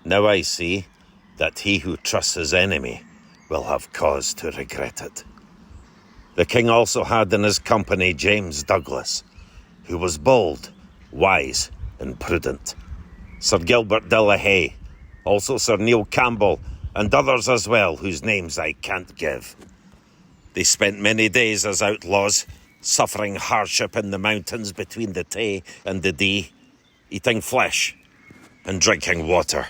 Now I see that he who trusts his enemy will have cause to regret it. The king also had in his company James Douglas, who was bold, wise, and prudent. Sir Gilbert de la Haye, also Sir Neil Campbell, and others as well, whose names I can't give. They spent many days as outlaws, suffering hardship in the mountains between the Tay and the Dee, eating flesh and drinking water.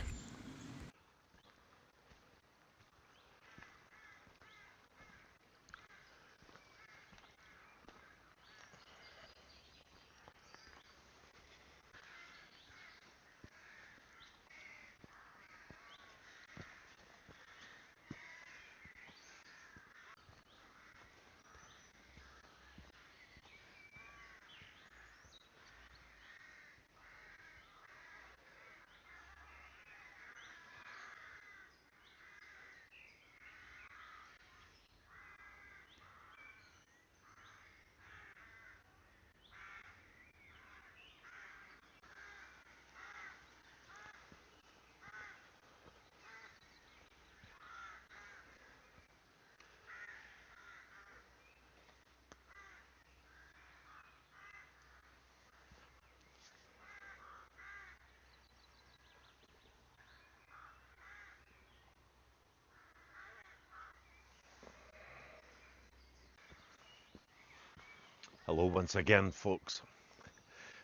Hello once again, folks.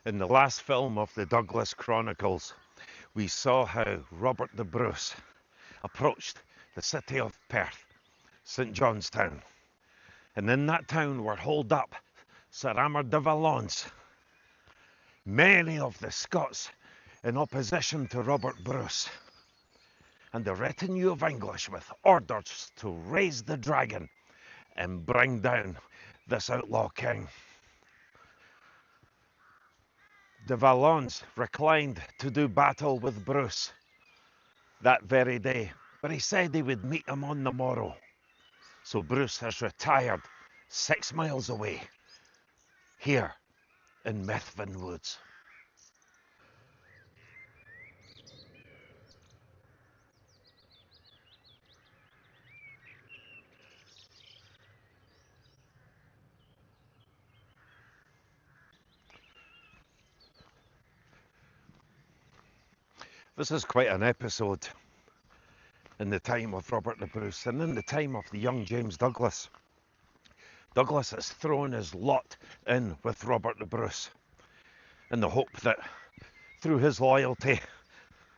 In the last film of the Douglas Chronicles, we saw how Robert the Bruce approached the city of Perth, St. John's Town. And in that town were holed up Sir Aymer de Valence, many of the Scots in opposition to Robert Bruce, and a retinue of English with orders to raise the dragon and bring down this outlaw king. De Valence reclined to do battle with Bruce that very day, but he said he would meet him on the morrow. So Bruce has retired 6 miles away, here in Methven Woods. This is quite an episode in the time of Robert the Bruce and in the time of the young James Douglas. Douglas has thrown his lot in with Robert the Bruce in the hope that through his loyalty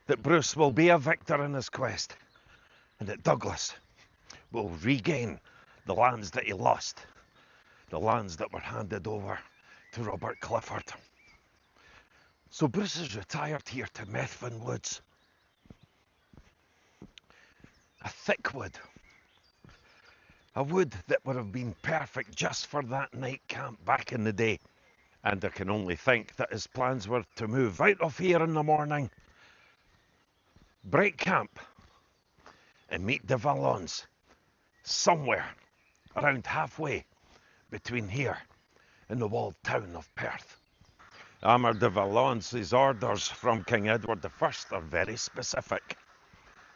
that Bruce will be a victor in his quest and that Douglas will regain the lands that he lost, the lands that were handed over to Robert Clifford. So Bruce is retired here to Methven Woods, a thick wood, a wood that would have been perfect just for that night camp back in the day. And I can only think that his plans were to move out of here in the morning, break camp, and meet de Valence somewhere around halfway between here and the walled town of Perth. Aymer de Valence's orders from King Edward I are very specific.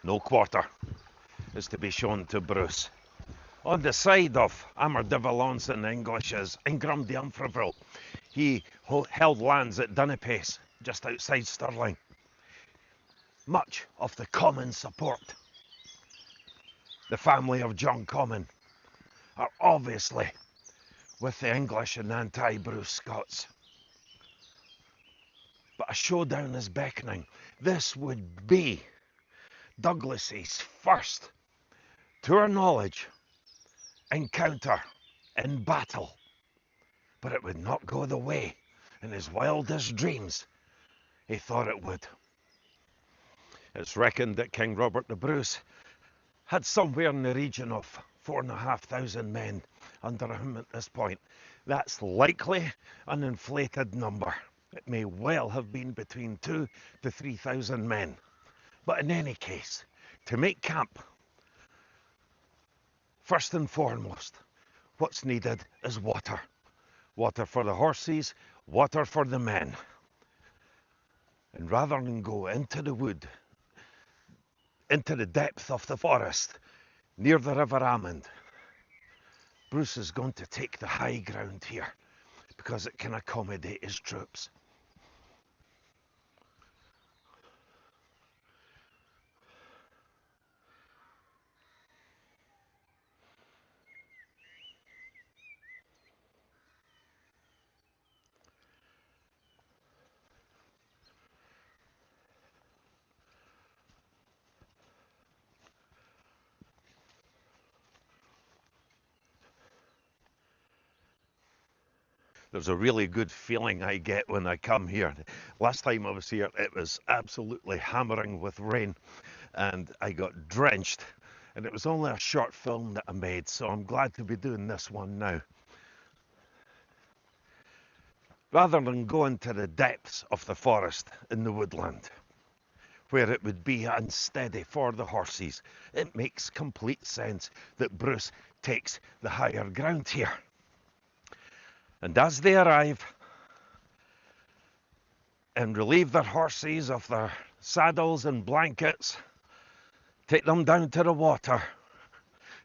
No quarter is to be shown to Bruce. On the side of Aymer de Valence and the English is Ingram de Umfraville. He held lands at Dunipace, just outside Stirling. Much of the common support, the family of John Comyn, are obviously with the English and anti-Bruce Scots. But a showdown is beckoning. This would be Douglas's first, to our knowledge, encounter in battle. But it would not go the way in his wildest dreams he thought it would. It's reckoned that King Robert the Bruce had somewhere in the region of 4,500 men under him at this point. That's likely an inflated number. It may well have been between 2,000 to 3,000 men. But in any case, to make camp, first and foremost, what's needed is water. Water for the horses, water for the men. And rather than go into the wood, into the depth of the forest, near the River Amond. Bruce is going to take the high ground here, because it can accommodate his troops. There's a really good feeling I get when I come here. Last time I was here, it was absolutely hammering with rain, and I got drenched. And it was only a short film that I made, so I'm glad to be doing this one now. Rather than go into the depths of the forest in the woodland, where it would be unsteady for the horses, it makes complete sense that Bruce takes the higher ground here. And as they arrive and relieve their horses of their saddles and blankets, take them down to the water,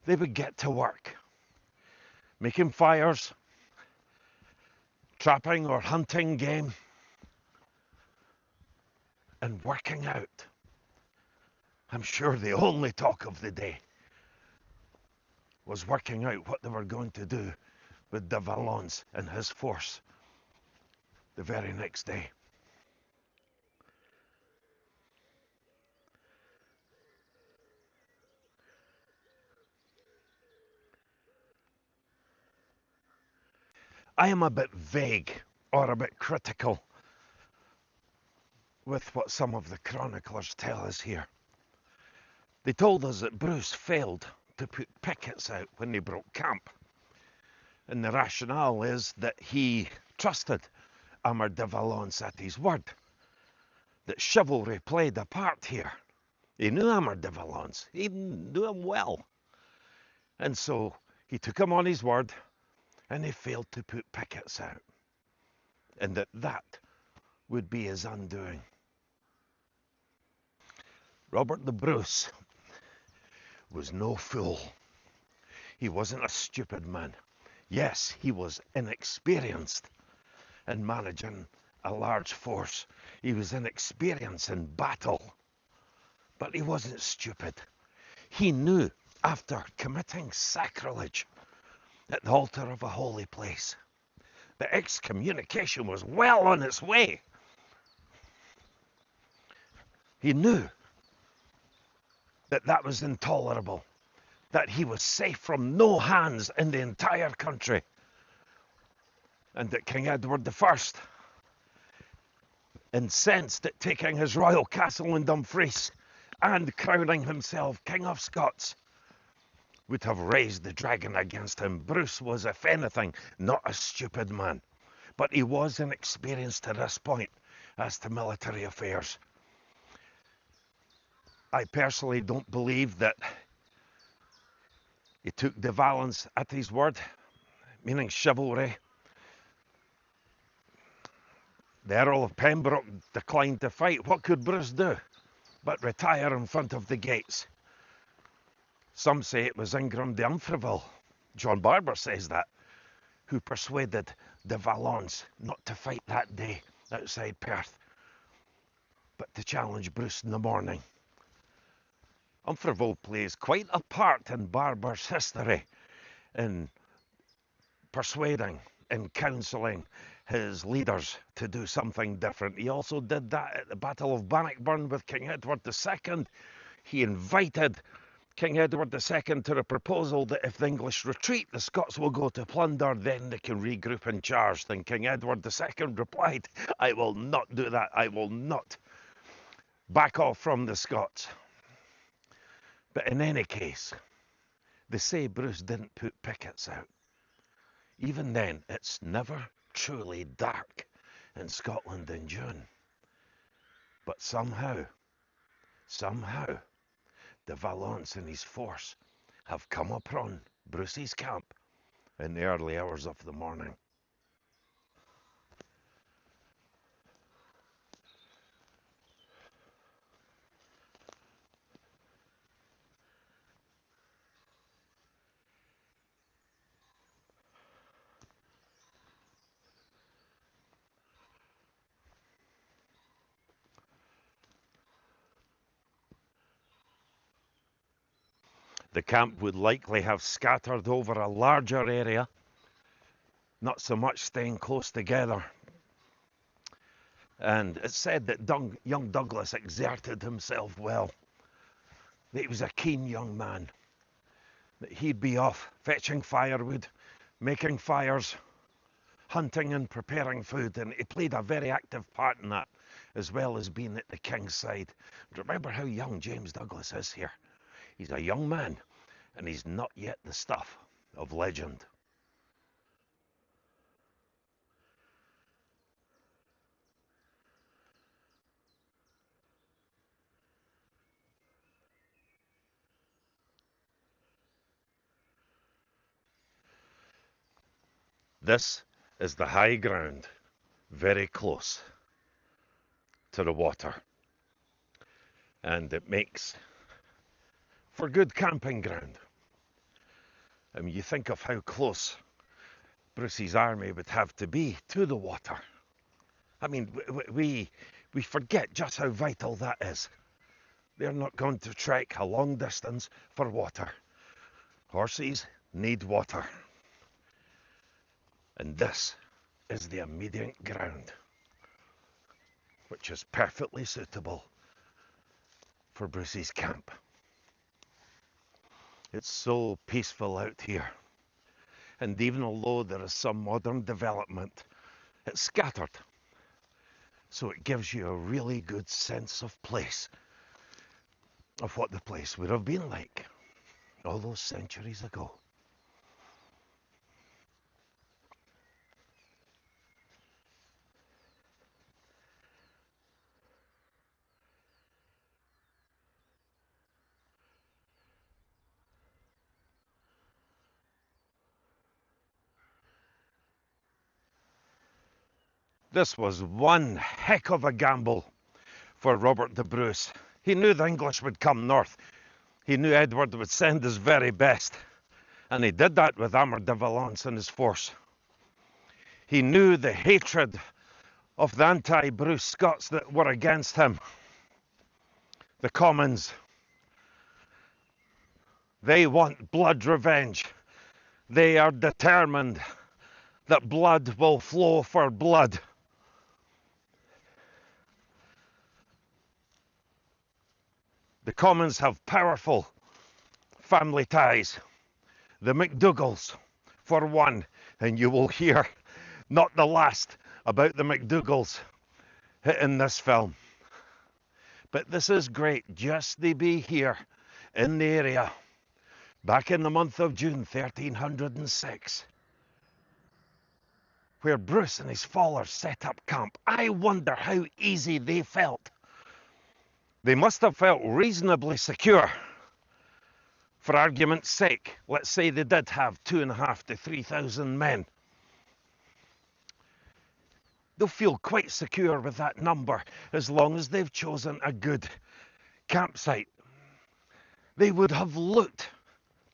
they would get to work, making fires, trapping or hunting game, and working out. I'm sure the only talk of the day was working out what they were going to do with de Valence and his force the very next day. I am a bit vague or a bit critical with what some of the chroniclers tell us here. They told us that Bruce failed to put pickets out when they broke camp. And the rationale is that he trusted Aymer de Valence at his word, that chivalry played a part here. He knew Aymer de Valence, he knew him well. And so he took him on his word, and he failed to put pickets out. And that would be his undoing. Robert the Bruce was no fool. He wasn't a stupid man. Yes, he was inexperienced in managing a large force. He was inexperienced in battle. But he wasn't stupid. He knew, after committing sacrilege at the altar of a holy place, the excommunication was well on its way. He knew that that was intolerable, that he was safe from no hands in the entire country, and that King Edward I, incensed at taking his royal castle in Dumfries and crowning himself King of Scots, would have raised the dragon against him. Bruce was, if anything, not a stupid man, but he was inexperienced to this point as to military affairs. I personally don't believe that he took de Valence at his word, meaning chivalry. The Earl of Pembroke declined to fight. What could Bruce do but retire in front of the gates? Some say it was Ingram de Umfreville, John Barber says that, who persuaded de Valence not to fight that day outside Perth, but to challenge Bruce in the morning. Umfreville plays quite a part in Barber's history in persuading and counselling his leaders to do something different. He also did that at the Battle of Bannockburn with King Edward II. He invited King Edward II to the proposal that if the English retreat, the Scots will go to plunder, then they can regroup and charge. Then King Edward II replied, I will not do that. I will not back off from the Scots. But in any case, they say Bruce didn't put pickets out. Even then, it's never truly dark in Scotland in June. But somehow, de Valence and his force have come upon Bruce's camp in the early hours of the morning. The camp would likely have scattered over a larger area, not so much staying close together. And it's said that young Douglas exerted himself well, that he was a keen young man, that he'd be off fetching firewood, making fires, hunting and preparing food, and he played a very active part in that, as well as being at the king's side. Remember how young James Douglas is here. He's a young man, and he's not yet the stuff of legend. This is the high ground, very close to the water, and it makes for good camping ground. I mean, you think of how close Bruce's army would have to be to the water. I mean, we forget just how vital that is. They're not going to trek a long distance for water. Horses need water. And this is the immediate ground, which is perfectly suitable for Bruce's camp. It's so peaceful out here. And even although there is some modern development, it's scattered. So it gives you a really good sense of place, of what the place would have been like all those centuries ago. This was one heck of a gamble for Robert the Bruce. He knew the English would come north. He knew Edward would send his very best. And he did that with Aymer de Valence and his force. He knew the hatred of the anti-Bruce Scots that were against him. The Commons. They want blood revenge. They are determined that blood will flow for blood. The Commons have powerful family ties. The MacDougals, for one, and you will hear not the last about the MacDougals in this film. But this is great just to be here in the area back in the month of June 1306, where Bruce and his followers set up camp. I wonder how easy they felt. They must have felt reasonably secure. For argument's sake, let's say they did have 2,500 to 3,000 men. They'll feel quite secure with that number as long as they've chosen a good campsite. They would have looked.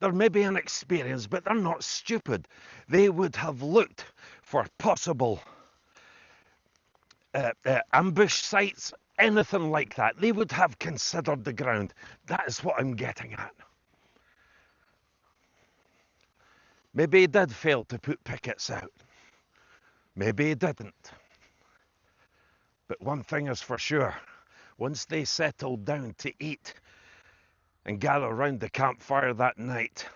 They're maybe inexperienced, but they're not stupid. They would have looked for possible ambush sites, anything like that. They would have considered the ground. That is what I'm getting at. Maybe he did fail to put pickets out. Maybe he didn't. But one thing is for sure. Once they settled down to eat and gather round the campfire that night,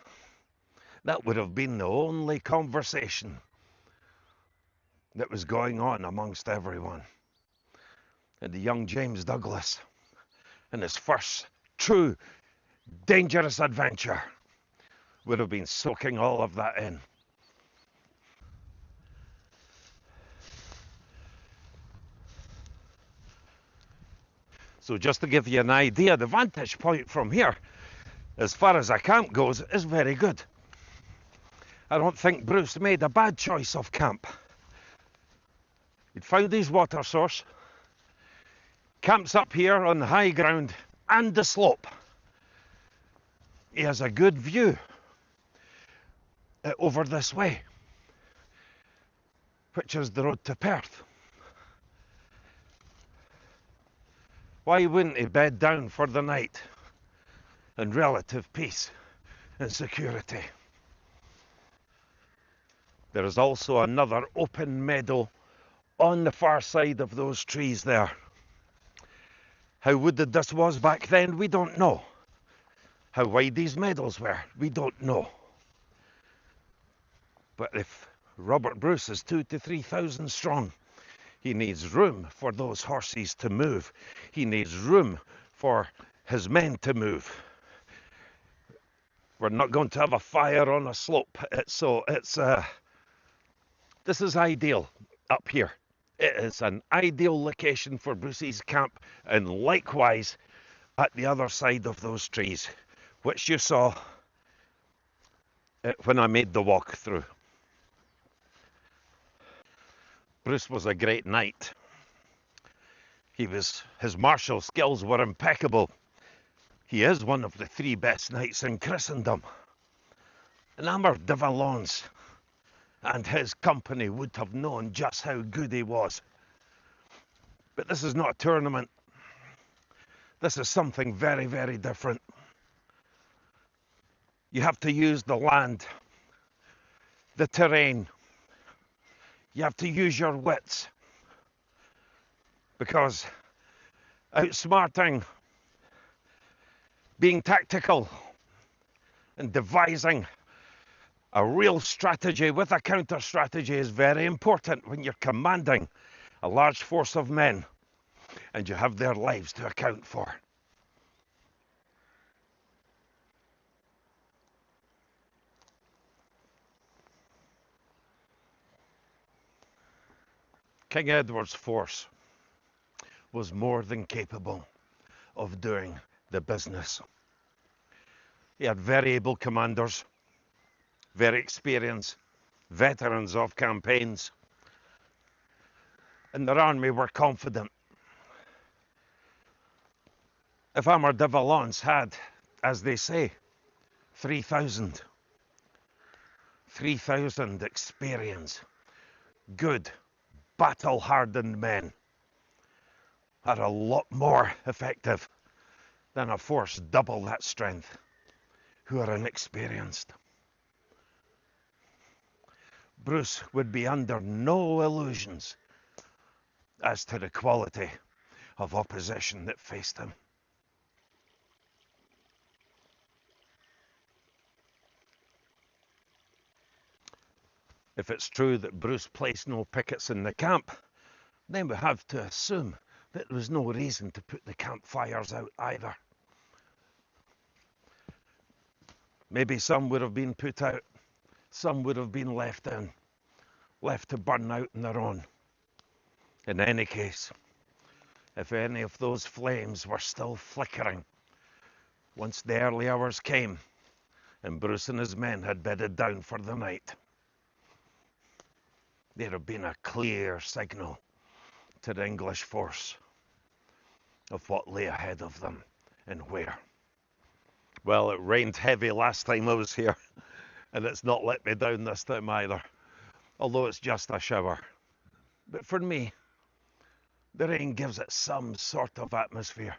that would have been the only conversation that was going on amongst everyone. And the young James Douglas, in his first true dangerous adventure, would have been soaking all of that in. So just to give you an idea, the vantage point from here, as far as a camp goes, is very good. I don't think Bruce made a bad choice of camp. He'd found his water source, camps up here on the high ground and the slope. He has a good view over this way, which is the road to Perth. Why wouldn't he bed down for the night in relative peace and security. There is also another open meadow on the far side of those trees there. How wooded this was back then, we don't know. How wide these meadows were, we don't know. But if Robert Bruce is 2,000 to 3,000 strong, he needs room for those horses to move. He needs room for his men to move. We're not going to have a fire on a slope. This is ideal up here. It is an ideal location for Bruce's camp, and likewise at the other side of those trees, which you saw when I made the walk through. Bruce was a great knight. His martial skills were impeccable. He is one of the 3 best knights in Christendom. And Aymer de Valence and his company would have known just how good he was. But this is not a tournament. This is something very, very different. You have to use the land, the terrain. You have to use your wits. Because outsmarting, being tactical, and devising a real strategy with a counter strategy is very important when you're commanding a large force of men and you have their lives to account for. King Edward's force was more than capable of doing the business. He had very able commanders, very experienced, veterans of campaigns, and their army were confident. If Aymer de Valence had, as they say, 3,000 experienced, good, battle-hardened men, are a lot more effective than a force double that strength who are inexperienced. Bruce would be under no illusions as to the quality of opposition that faced him. If it's true that Bruce placed no pickets in the camp, then we have to assume that there was no reason to put the campfires out either. Maybe some would have been put out, some would have been left in, left to burn out on their own. In any case, if any of those flames were still flickering once the early hours came and Bruce and his men had bedded down for the night, there'd have been a clear signal to the English force of what lay ahead of them and where. Well, it rained heavy last time I was here, and it's not let me down this time either, although it's just a shower. But for me, the rain gives it some sort of atmosphere.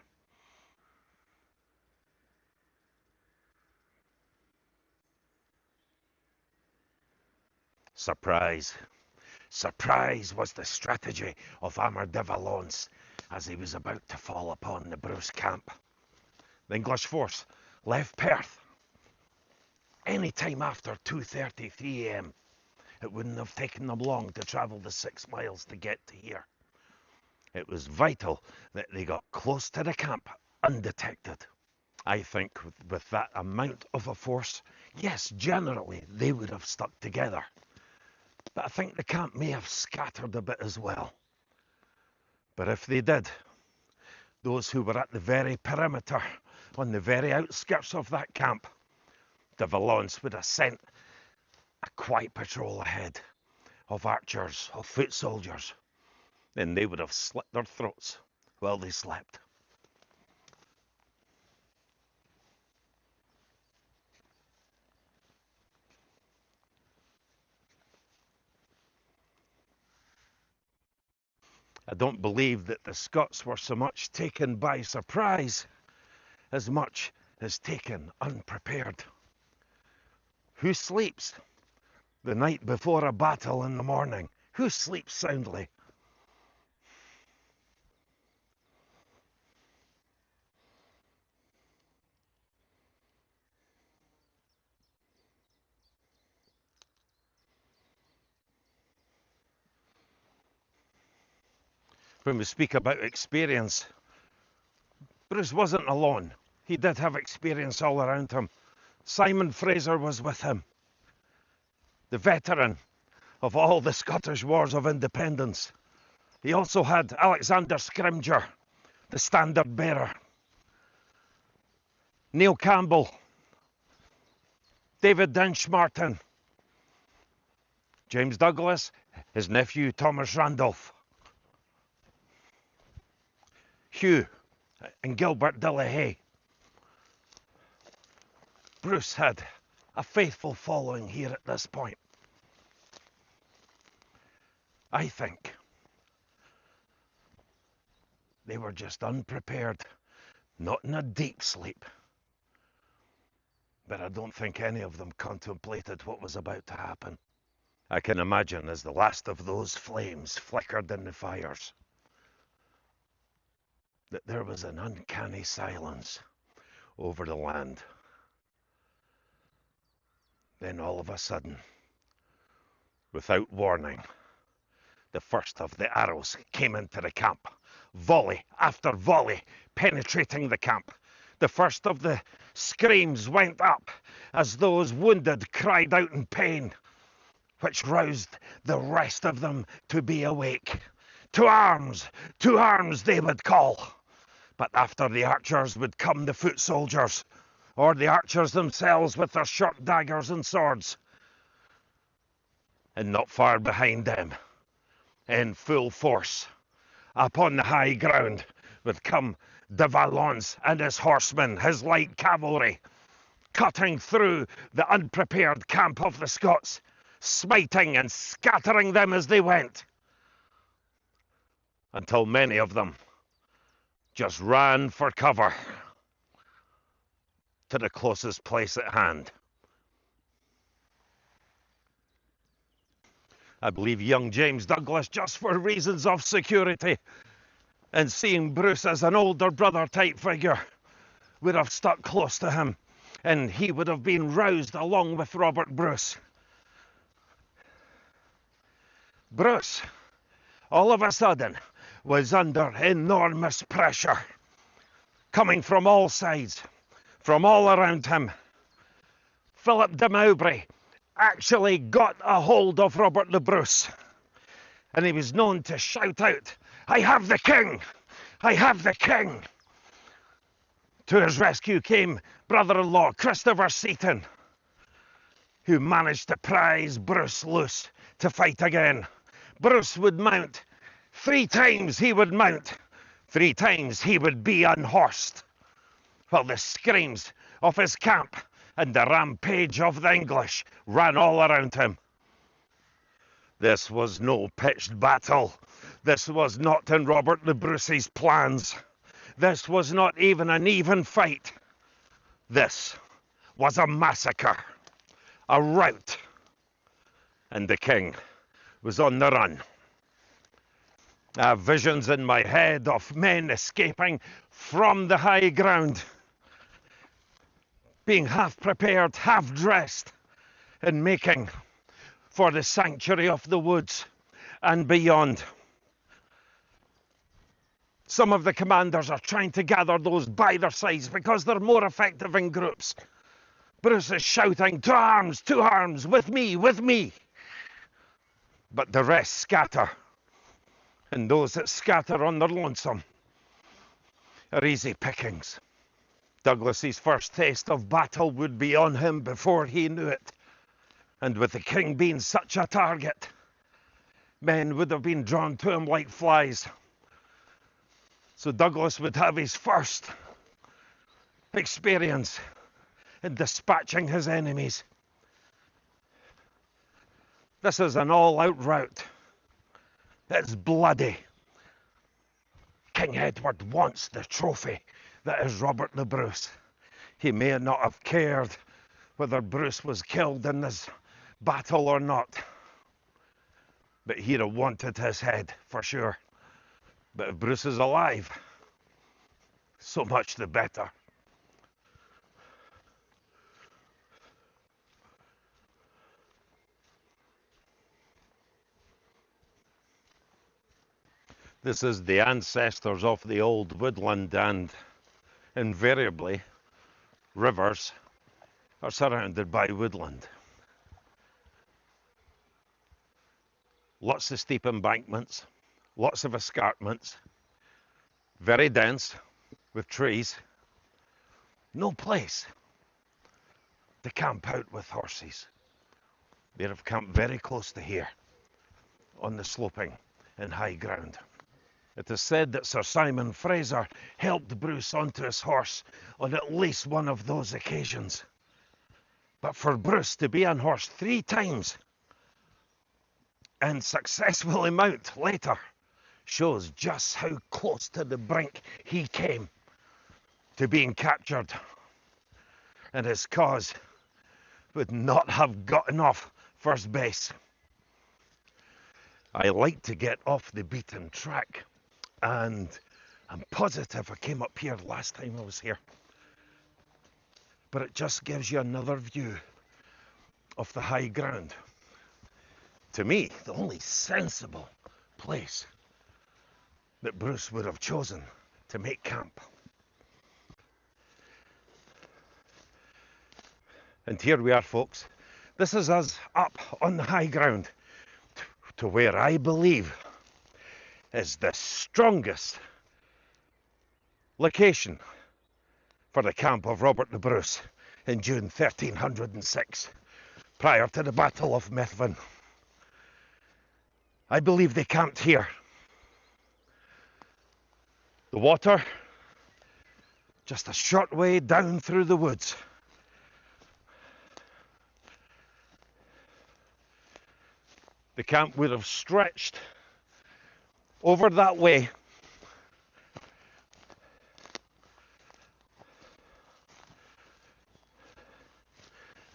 Surprise. Surprise was the strategy of Aymer de Valence as he was about to fall upon the Bruce camp. The English force left Perth any time after 2:33 a.m. It wouldn't have taken them long to travel the 6 miles to get to here. It was vital that they got close to the camp undetected. I think with that amount of a force, yes, generally they would have stuck together. But I think the camp may have scattered a bit as well. But if they did, those who were at the very perimeter, on the very outskirts of that camp, de Valence would have sent a quiet patrol ahead of archers, of foot soldiers. Then they would have slit their throats while they slept. I don't believe that the Scots were so much taken by surprise as much as taken unprepared. Who sleeps the night before a battle in the morning? Who sleeps soundly? When we speak about experience, Bruce wasn't alone. He did have experience all around him. Simon Fraser was with him, the veteran of all the Scottish Wars of Independence. He also had Alexander Scrymgeour, the standard bearer, Neil Campbell, David Dench-Martin, James Douglas, his nephew Thomas Randolph, Hugh and Gilbert de la Haye. Bruce had a faithful following here at this point. I think they were just unprepared, not in a deep sleep, but I don't think any of them contemplated what was about to happen. I can imagine as the last of those flames flickered in the fires, that there was an uncanny silence over the land. Then all of a sudden, without warning, the first of the arrows came into the camp, volley after volley penetrating the camp. The first of the screams went up as those wounded cried out in pain, which roused the rest of them to be awake. To arms, they would call. But after the archers would come the foot soldiers, or the archers themselves with their short daggers and swords. And not far behind them, in full force, upon the high ground, would come de Valence and his horsemen, his light cavalry, cutting through the unprepared camp of the Scots, smiting and scattering them as they went, until many of them just ran for cover to the closest place at hand. I believe young James Douglas, just for reasons of security, and seeing Bruce as an older brother type figure, would have stuck close to him, and he would have been roused along with Robert Bruce. Bruce, all of a sudden, was under enormous pressure, coming from all sides, from all around him. Philip de Mowbray actually got a hold of Robert the Bruce, and he was known to shout out, "I have the king! I have the king!" To his rescue came brother-in-law Christopher Seaton, who managed to prise Bruce loose to fight again. Bruce would mount. 3 times he would mount. 3 times he would be unhorsed, while the screams of his camp and the rampage of the English ran all around him. This was no pitched battle. This was not in Robert the Bruce's plans. This was not even an even fight. This was a massacre, a rout, and the king was on the run. I have visions in my head of men escaping from the high ground, being half prepared, half dressed, and making for the sanctuary of the woods and beyond. Some of the commanders are trying to gather those by their sides because they're more effective in groups. Bruce is shouting, to arms, with me, with me. But the rest scatter, and those that scatter on their lonesome are easy pickings. Douglas's first taste of battle would be on him before he knew it. And with the king being such a target, men would have been drawn to him like flies. So Douglas would have his first experience in dispatching his enemies. This is an all-out rout. It's bloody. King Edward wants the trophy that is Robert the Bruce. He may not have cared whether Bruce was killed in this battle or not. But he'd have wanted his head, for sure. But if Bruce is alive, so much the better. This is the ancestors of the old woodland, and invariably, rivers are surrounded by woodland. Lots of steep embankments, lots of escarpments, very dense with trees. No place to camp out with horses. They'd have camped very close to here, on the sloping and high ground. It is said that Sir Simon Fraser helped Bruce onto his horse on at least one of those occasions. But for Bruce to be on horse 3 times and successfully mount later shows just how close to the brink he came to being captured, and his cause would not have gotten off first base. I like to get off the beaten track, and I'm positive I came up here last time I was here. But it just gives you another view of the high ground. To me, the only sensible place that Bruce would have chosen to make camp. And here we are, folks. This is us up on the high ground to where I believe is the strongest location for the camp of Robert the Bruce in June 1306, prior to the Battle of Methven. I believe they camped here. The water, just a short way down through the woods. The camp would have stretched over that way.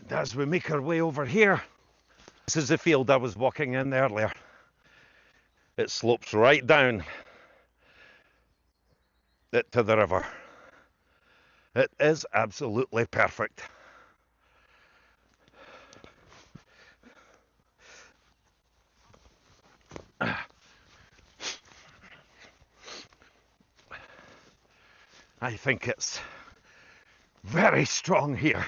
And as we make our way over here, this is the field I was walking in earlier. It slopes right down it to the river. It is absolutely perfect. I think it's very strong here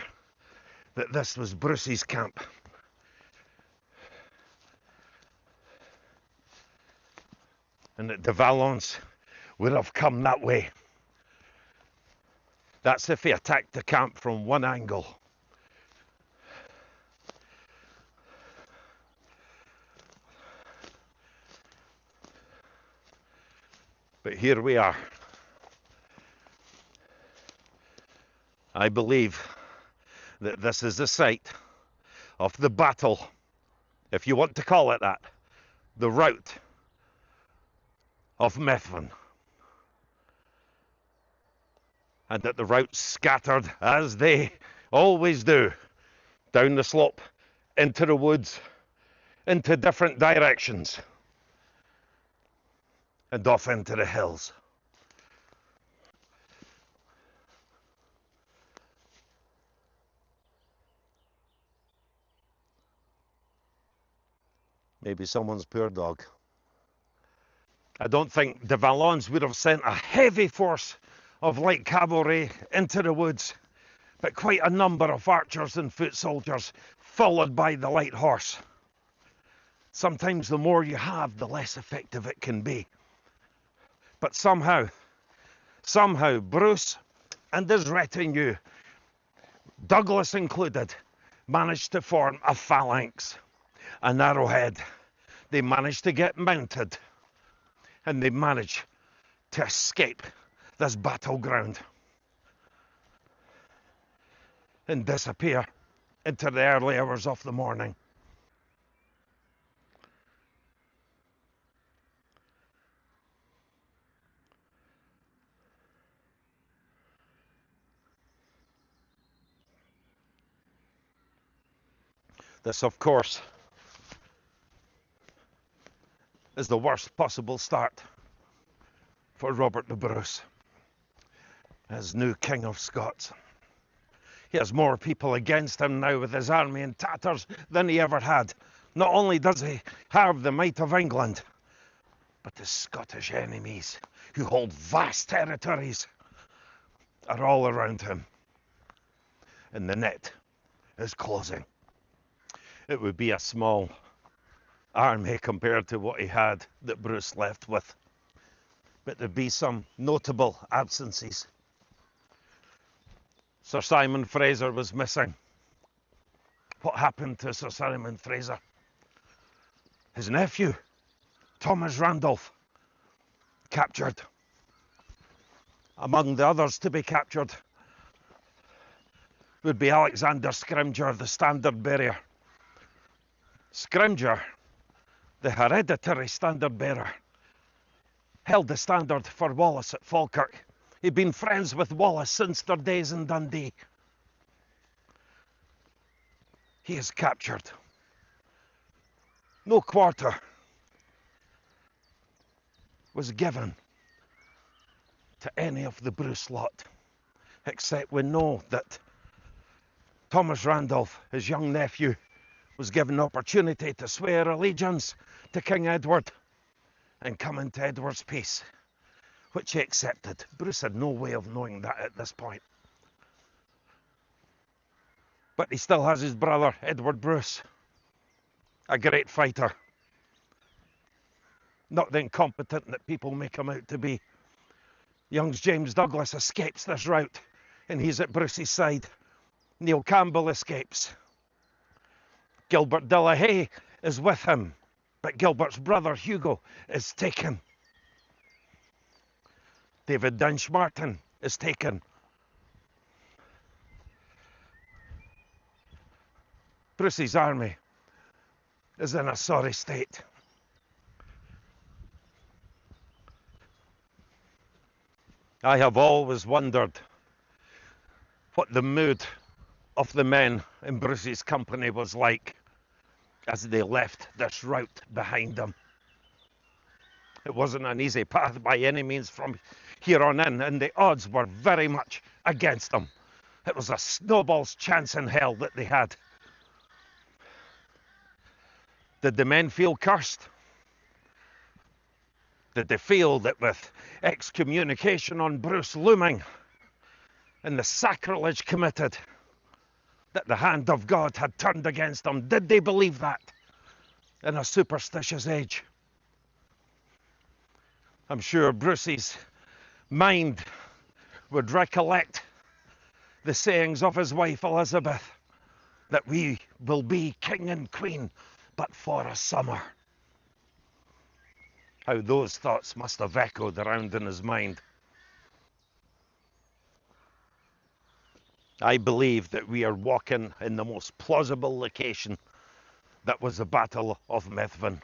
that this was Bruce's camp. And that de Valence would have come that way. That's if he attacked the camp from one angle. But here we are. I believe that this is the site of the battle, if you want to call it that, the rout of Methven. And that the routs scattered, as they always do, down the slope, into the woods, into different directions, and off into the hills. Maybe someone's poor dog. I don't think de Valence would have sent a heavy force of light cavalry into the woods, but quite a number of archers and foot soldiers, followed by the light horse. Sometimes the more you have, the less effective it can be. But somehow Bruce and his retinue, Douglas included, managed to form a phalanx, an arrowhead. They managed to get mounted, and they managed to escape this battleground and disappear into the early hours of the morning. This, of course, is the worst possible start for Robert the Bruce as new King of Scots. He has more people against him now with his army in tatters than he ever had. Not only does he have the might of England, but his Scottish enemies, who hold vast territories, are all around him. And the net is closing. It would be a small army compared to what he had that Bruce left with. But there'd be some notable absences. Sir Simon Fraser was missing. What happened to Sir Simon Fraser? His nephew, Thomas Randolph, captured. Among the others to be captured would be Alexander Scrymgeour, the standard bearer. Scrymgeour, the hereditary standard bearer, held the standard for Wallace at Falkirk. He'd been friends with Wallace since their days in Dundee. He is captured. No quarter was given to any of the Bruce lot, except we know that Thomas Randolph, his young nephew, was given opportunity to swear allegiance to King Edward and come into Edward's peace, which he accepted. Bruce had no way of knowing that at this point. But he still has his brother, Edward Bruce, a great fighter. Not the incompetent that people make him out to be. Young James Douglas escapes this rout, and he's at Bruce's side. Neil Campbell escapes. Gilbert de la Haye is with him, but Gilbert's brother, Hugo, is taken. David Dinchmartin is taken. Bruce's army is in a sorry state. I have always wondered what the mood of the men in Bruce's company was like as they left this rout behind them. It wasn't an easy path by any means from here on in, and the odds were very much against them. It was a snowball's chance in hell that they had. Did the men feel cursed? Did they feel that with excommunication on Bruce looming and the sacrilege committed, that the hand of God had turned against them? Did they believe that in a superstitious age? I'm sure Bruce's mind would recollect the sayings of his wife Elizabeth, that we will be king and queen but for a summer. How those thoughts must have echoed around in his mind. I believe that we are walking in the most plausible location that was the Battle of Methven.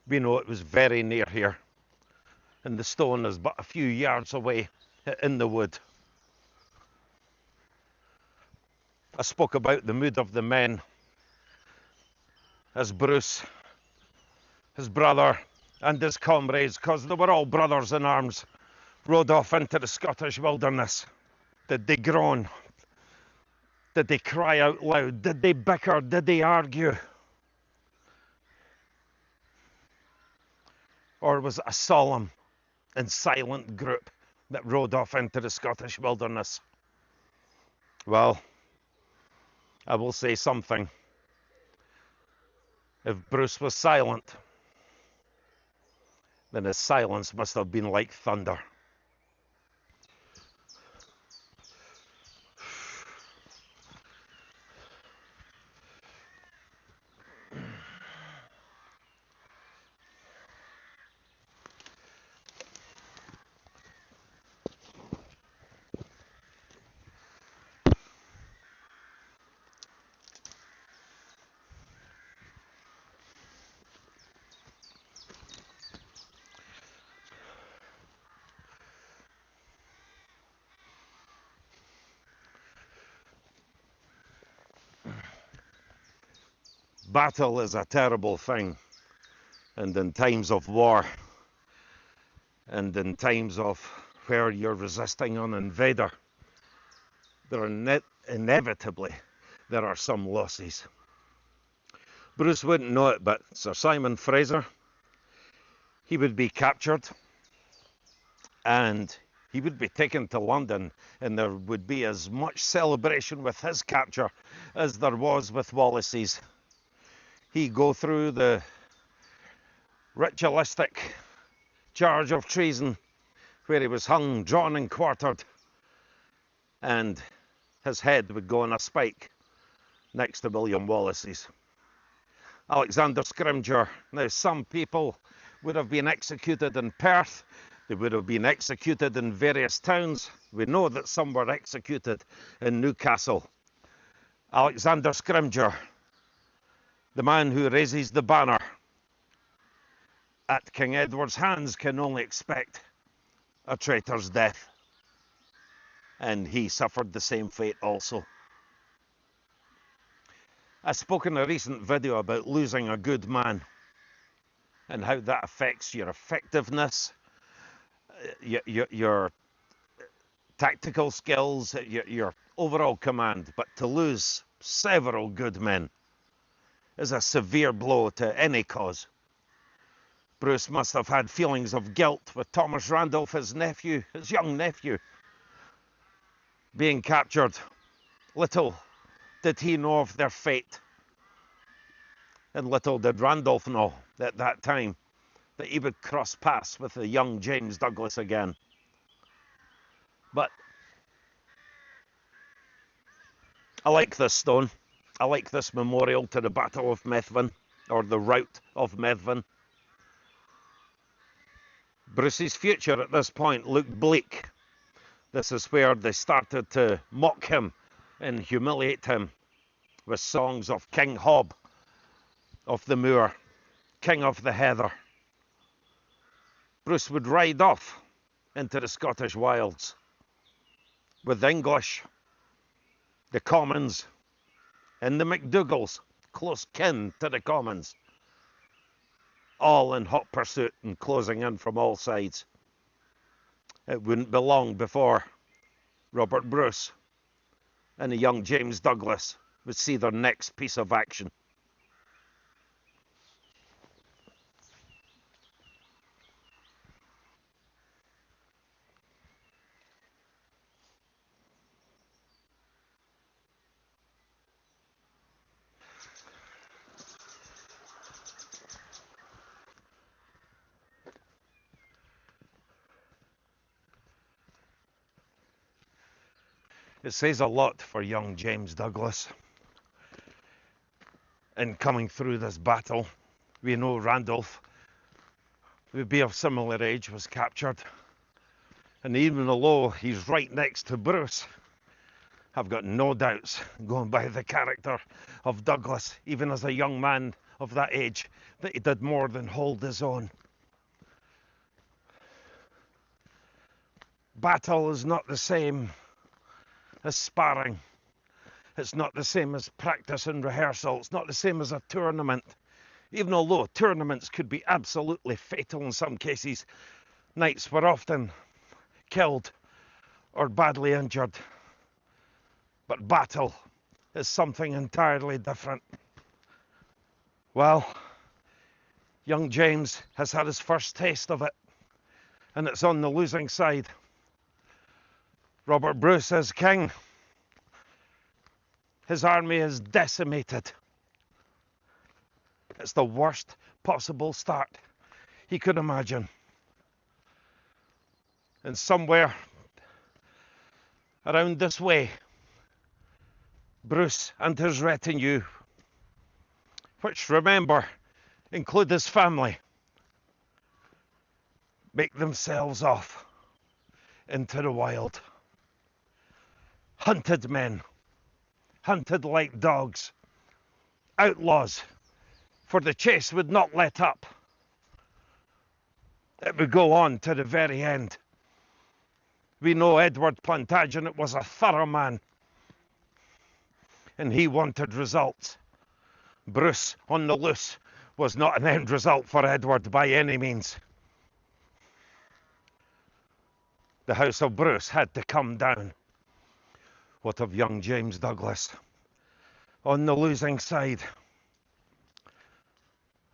We know it was very near here, and the stone is but a few yards away in the wood. I spoke about the mood of the men as Bruce, his brother, and his comrades, because they were all brothers in arms, rode off into the Scottish wilderness. Did they groan? Did they cry out loud? Did they bicker? Did they argue? Or was it a solemn and silent group that rode off into the Scottish wilderness? Well, I will say something. If Bruce was silent, then his silence must have been like thunder. Battle is a terrible thing, and in times of war, and in times of where you're resisting an invader, inevitably there are some losses. Bruce wouldn't know it, but Sir Simon Fraser, he would be captured and he would be taken to London, and there would be as much celebration with his capture as there was with Wallace's. He'd go through the ritualistic charge of treason where he was hung, drawn and quartered, and his head would go on a spike next to William Wallace's. Alexander Scrymgeour. Now, some people would have been executed in Perth. They would have been executed in various towns. We know that some were executed in Newcastle. Alexander Scrymgeour, the man who raises the banner at King Edward's hands, can only expect a traitor's death. And he suffered the same fate also. I spoke in a recent video about losing a good man and how that affects your effectiveness, your tactical skills, your overall command. But to lose several good men is a severe blow to any cause. Bruce must have had feelings of guilt with Thomas Randolph, his nephew, his young nephew, being captured. Little did he know of their fate. And little did Randolph know at that time that he would cross paths with the young James Douglas again. But I like this stone. I like this memorial to the Battle of Methven, or the Rout of Methven. Bruce's future at this point looked bleak. This is where they started to mock him and humiliate him with songs of King Hob of the Moor, King of the Heather. Bruce would ride off into the Scottish wilds with the English, the Commons, and the MacDougalls, close kin to the Commons, all in hot pursuit and closing in from all sides. It wouldn't be long before Robert Bruce and the young James Douglas would see their next piece of action. It says a lot for young James Douglas in coming through this battle. We know Randolph, who would be of similar age, was captured. And even although he's right next to Bruce, I've got no doubts, going by the character of Douglas, even as a young man of that age, that he did more than hold his own. Battle is not the same as sparring. It's not the same as practice and rehearsal. It's not the same as a tournament. Even although tournaments could be absolutely fatal in some cases, knights were often killed or badly injured. But battle is something entirely different. Well, young James has had his first taste of it, and it's on the losing side. Robert Bruce is king. His army is decimated. It's the worst possible start he could imagine. And somewhere around this way, Bruce and his retinue, which, remember, include his family, make themselves off into the wild. Hunted men, hunted like dogs, outlaws, for the chase would not let up. It would go on to the very end. We know Edward Plantagenet was a thorough man, and he wanted results. Bruce on the loose was not an end result for Edward by any means. The house of Bruce had to come down. What of young James Douglas on the losing side,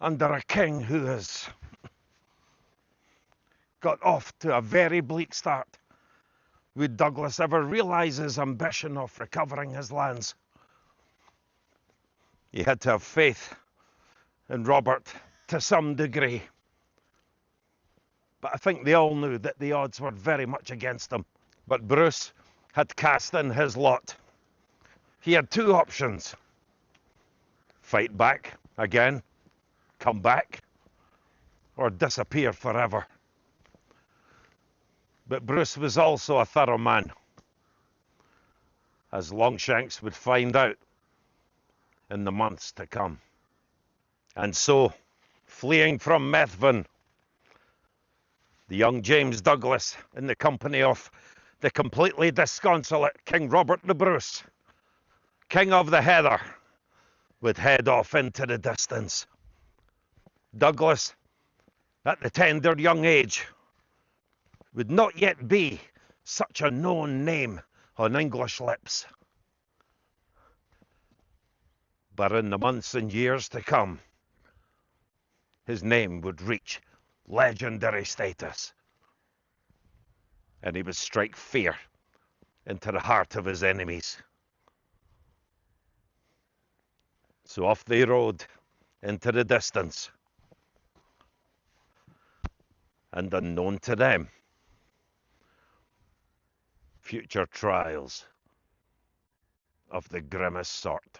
under a king who has got off to a very bleak start? Would Douglas ever realise his ambition of recovering his lands? He had to have faith in Robert to some degree. But I think they all knew that the odds were very much against him. But Bruce had cast in his lot. He had two options: fight back again, come back, or disappear forever. But Bruce was also a thorough man, as Longshanks would find out in the months to come. And so, fleeing from Methven, the young James Douglas, in the company of the completely disconsolate King Robert the Bruce, King of the Heather, would head off into the distance. Douglas, at the tender young age, would not yet be such a known name on English lips. But in the months and years to come, his name would reach legendary status, and he would strike fear into the heart of his enemies. So off they rode into the distance, and unknown to them, future trials of the grimmest sort.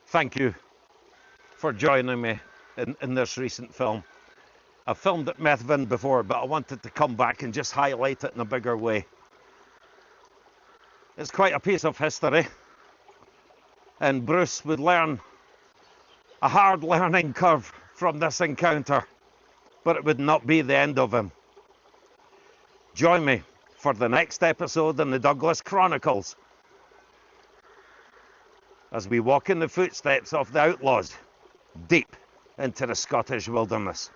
Thank you for joining me in this recent film. I've filmed at Methven before, but I wanted to come back and just highlight it in a bigger way. It's quite a piece of history, and Bruce would learn a hard learning curve from this encounter, but it would not be the end of him. Join me for the next episode in the Douglas Chronicles as we walk in the footsteps of the outlaws deep into the Scottish wilderness.